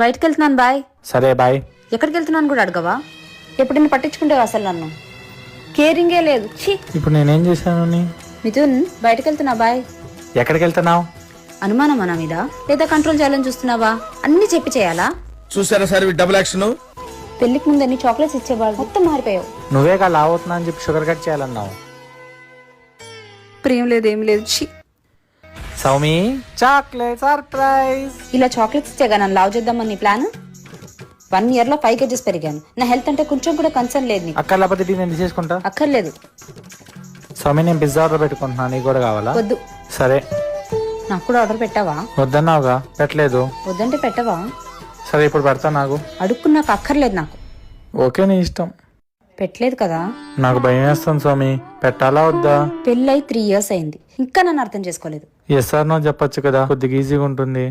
బయటకు వెళ్తున్నాను బాయ్. సరే బాయ్. ఎక్కడికి వెళ్తున్నాను కూడా అడగవా? ఎప్పుడు నేను పట్టించుకుంటే అసలు నన్ను కేరింగే లేదు. ఛీ ఇప్పుడు నేనేం చేశాను? మిథున్ బయటకు వెళ్తున్నా బాయ్. ఎక్కడికి వెళ్తున్నావు? అనుమానం మన మీద లేదా కంట్రోల్ చేయాలని చూస్తున్నావా? అన్ని చెప్పి చేయాలా? చూసారా సార్ డబుల్ యాక్షన్. పెళ్లికి ముందు అన్ని చాక్లెట్స్ ఇచ్చేవాళ్ళు, మొత్తం మారిపోయావు. నువ్వేగా లావ్ అవుతున్నా అని చెప్పి షుగర్ కట్ చేయాలన్నావు. ప్రేమ లేదు ఏం లేదు. ఛీ సౌమి చాక్లెట్ సర్ప్రైజ్. ఇలా చాక్లెట్స్ ఇచ్చేగా నన్ను లావ్ చేద్దామని నీ ప్లాన్. 1 year లో 5 kgs పెరిగాను. నా హెల్త్ అంటే కొంచెం కూడా కన్సర్న్ లేదు నీకు. అక్కర్లేకపోతే నేను తీసేసుకుంటా. అక్కర్లేదు. సౌమి నేను పిజ్జా ఆర్డర్ పెట్టుకుంటున్నా, నీకు కూడా కావాలా? వద్దు. సరే. నాకు కూడా ఆర్డర్ పెట్టావా? వద్దన్నావుగా. పెట్టలేదు. వద్దంటే పెట్టవా? సరే ఇప్పుడు పెడతా. నాకు అడుక్కున్నాక అక్కర్లేదు నాకు. ఓకే నీ ఇష్టం. పెట్టలేదు కదా. నాకు భయం వేస్తుంది స్వామి. పెట్టాలా వద్దా? పెళ్ళై 3 years అయింది, ఇంకా నన్ను అర్థం చేసుకోలేదు. ఎస్ ఆర్ నో చెప్పొచ్చు కదా, కొద్దిగా ఈజీగా ఉంటుంది.